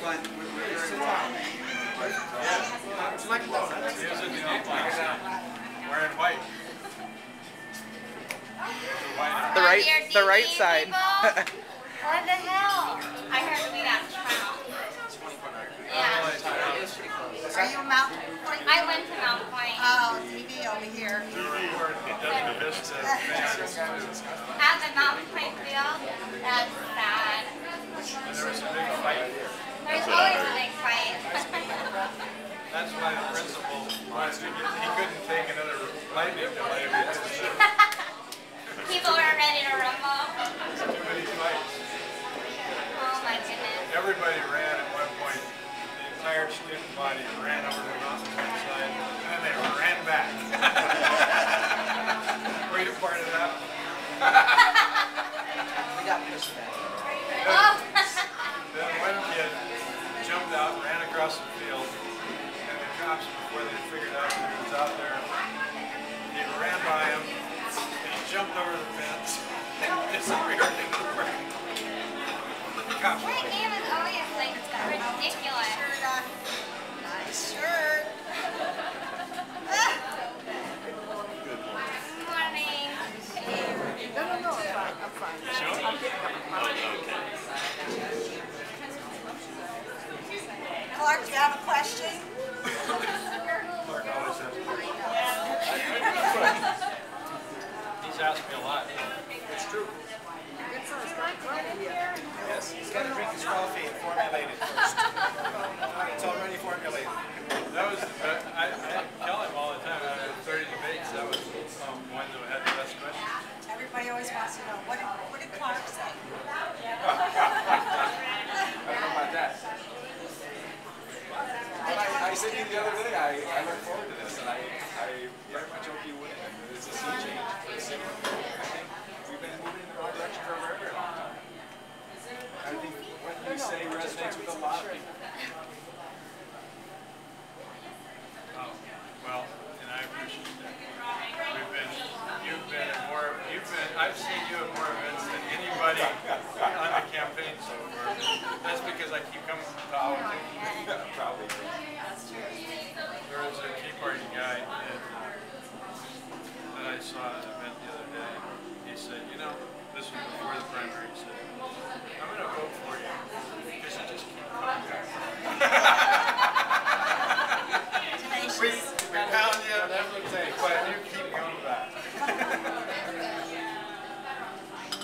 fun. It's like donuts. Wearing white. The right side. What the hell? I heard we got trout. Yeah. Are you a Mountain Point? I went to Mount Point. Oh, TV over here. At the Mountain Point field, that's sad. There was a big fight. There's always a big fight. That's why the principal wanted to get, he couldn't take another lightning delay because People were ready to rumble. too many fights. Oh my goodness. Everybody ran at one point. The entire student body ran over to the mountain side, and then they ran back. Were you part of that? We got pushed back. Oh. Then one kid jumped out, ran across the field, and the cops, before they figured out that he was out there, he ran by him, and he jumped over the fence, and disappeared into the park. The cops were That like, game is always like ridiculous. Shirt on. Nice shirt. Morning. No, I'm fine. I'm getting Clark, do you have a question? Clark always has He's asked me a lot. It's true. Yes, he's got to drink his coffee and formulate it first. It's already formulated. That was, I tell him all the time, out of 30 debates, that was one that had the best questions. Everybody always wants to know, what did Clark say? I don't know about that. But I said to you the other day, I look forward to this, and I very much hope you win. It's a sea change for the city. I think we've been moving in the wrong direction for a very, very long time. I think what you say resonates with a lot of people. Oh, well, and I appreciate that. I've seen you at more events than anybody on the campaign so far. That's because I keep coming to Tahoe. Probably. There was a Tea Party guy that I saw at an event the other day. He said, you know, this was before the primary, he said, I'm going to vote for you because you just keep coming back. We pound you, but you keep coming back.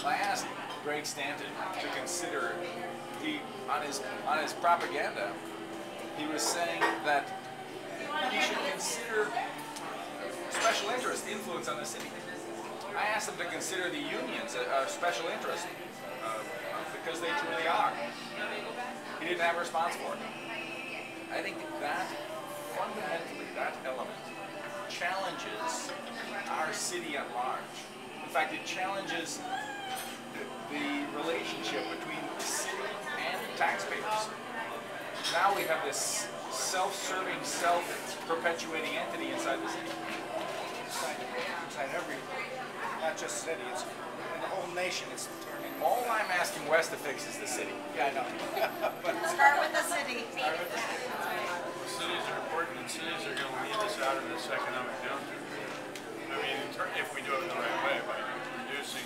I asked Greg Stanton to consider, on his propaganda, he was saying that he should consider special interest influence on the city. I asked him to consider the unions a special interest because they truly are. He didn't have a response for it. I think that fundamentally, that element challenges our city at large. In fact, it challenges the relationship between the city and taxpayers. Now we have this self-serving, self-perpetuating entity inside the city. Inside every, not just city, it's in the whole nation. It's turning. All I'm asking West to fix is the city. Yeah, I know. But Start with the city. Cities are important, and cities are going to lead us out of this economic downturn. I mean, if we do it the right way, by reducing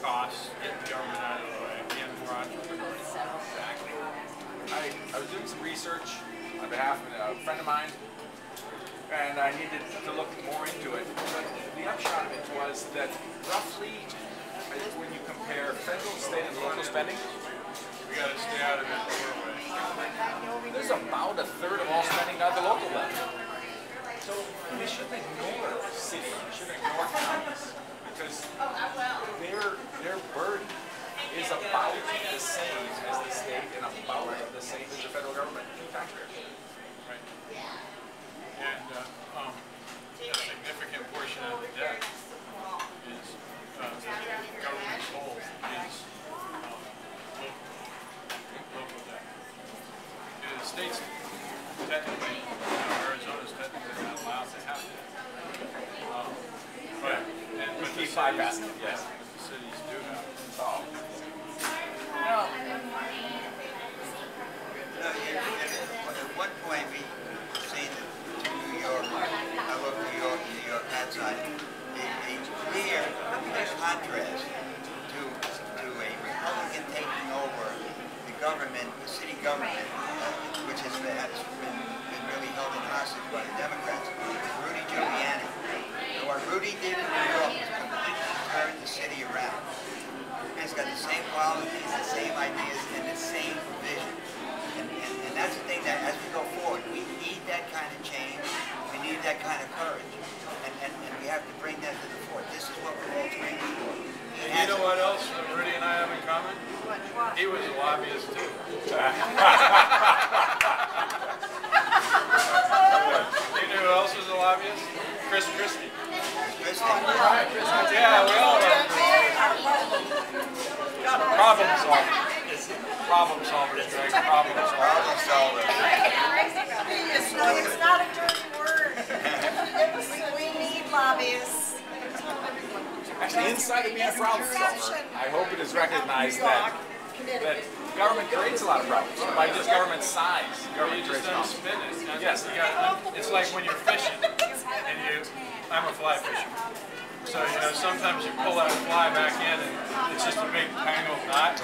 costs, getting the government out of the way, being more entrepreneurial. I was doing some research on behalf of a friend of mine, and I needed to look more into it. But the upshot of it was that roughly, when you compare federal, state, and local spending, We got to stay out of it the poor way. there's about a third of all spending at the local level. So we shouldn't ignore cities, we shouldn't ignore counties, because their burden is about the same as the state and about the same as the federal government to taxpayers. Right. And a significant portion of the debt is government's hold is local debt. The state's technically, Arizona's technically not allowed to have that. But the Keep cities, bypassing it, yes. the cities do have it. Oh. No. and the city government, which has been really held in hostage by the Democrats, was Rudy Giuliani. And what Rudy did in New York was completely turn the city around. And it's got the same policies, the same ideas, and the same vision. And that's the thing that as we go forward, we need that kind of change. We need that kind of courage. And we have to bring that to the fore. This is what we're all training for. And you know what else Rudy and I have in common? He was a lobbyist too. You know who else was a lobbyist? Chris Christie. Right. Yeah, we all know. Problem solver. Problem solvers, Greg. Problem solver. Problem solver. It's not a dirty word. We need lobbyists. Actually, inside of being a problem solver, I hope it is recognized that government creates a lot of problems by just government size. You just don't spin it. Yes. It's like when you're fishing, and I'm a fly fisher. So, sometimes you pull that fly back in and it's just a big tangled knot.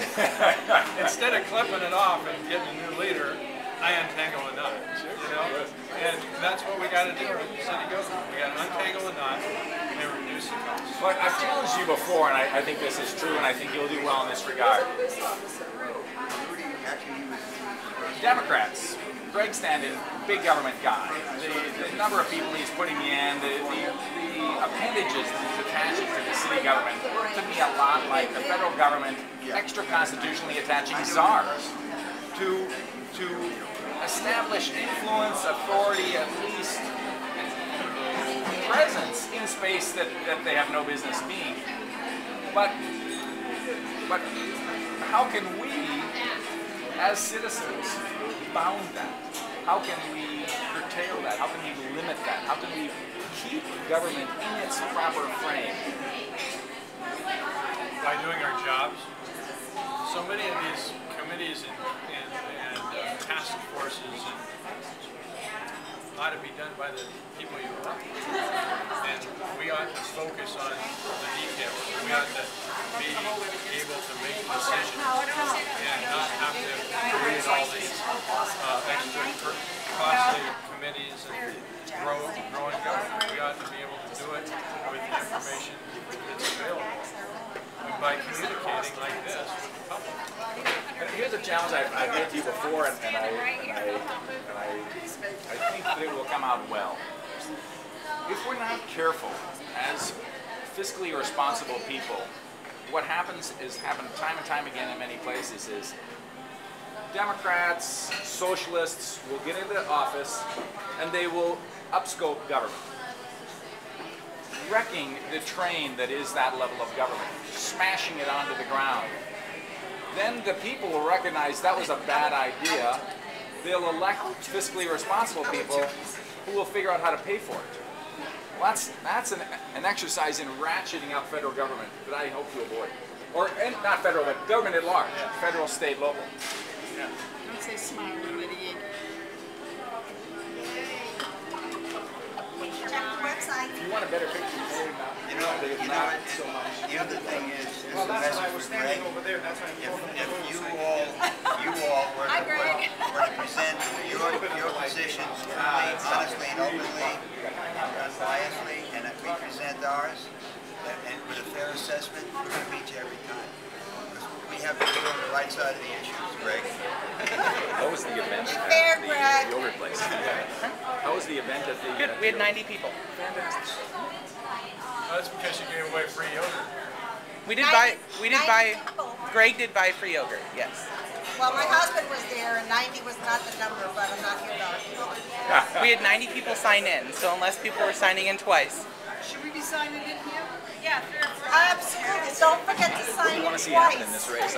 Instead of clipping it off and getting a new leader, I untangle the knot, And that's what we got to do in the city government. We got to untangle the knot and reduce the cost. But I've challenged you before, and I think this is true, and I think you'll do well in this regard. Democrats, Greg Stanton, big government guy. The number of people he's putting in, the appendages attaching to the city government, to me a lot like the federal government extra constitutionally attaching czars to establish influence, authority, at least presence in space that they have no business being. But how can we, as citizens, bound that? How can we curtail that? How can we limit that? How can we keep government in its proper frame? By doing our jobs. So many of these committees and task forces ought to be done by the people you elect. And we ought to focus on the details. We ought to be able to make decisions and not have to create all these extra costly committees and growing government. We ought to be able to do it with the information that's available and by communicating like this with the public. And here's a challenge I've made to you before, and I think that it will come out well. If we're not careful as fiscally responsible people, what happens happened time and time again in many places is Democrats, socialists will get into office and they will upscope government, wrecking the train that is that level of government, smashing it onto the ground. Then the people will recognize that was a bad idea. They'll elect fiscally responsible people who will figure out how to pay for it. Well, that's an exercise in ratcheting up federal government that I hope to avoid. Or not federal, but government at large. Yeah. Federal, state, local. Yeah. Don't say smart, Yankee. Check the website. If you want a better picture, not so much. The other thing is Well, a that's why I message was for Greg. standing over there. That's why If you all were to present your positions truly, honestly, and openly, unbiasedly, and if we present ours, and with a fair assessment, we're going to beat you every time. We have to be on the right side of the issues, Greg. How was the event Fair, at Greg. the yogurt place? How was the event at the... Good. We had 90 people. Fantastic. That's because you gave away free yogurt. We did buy. people. Greg did buy free yogurt. Yes. Well, my husband was there, and 90 was not the number, but I'm not here to argue. We had 90 people sign in, so unless people were signing in twice. Should we be signing in here? Yeah. Absolutely. Don't forget to sign in What do you want to see happen in twice. this race?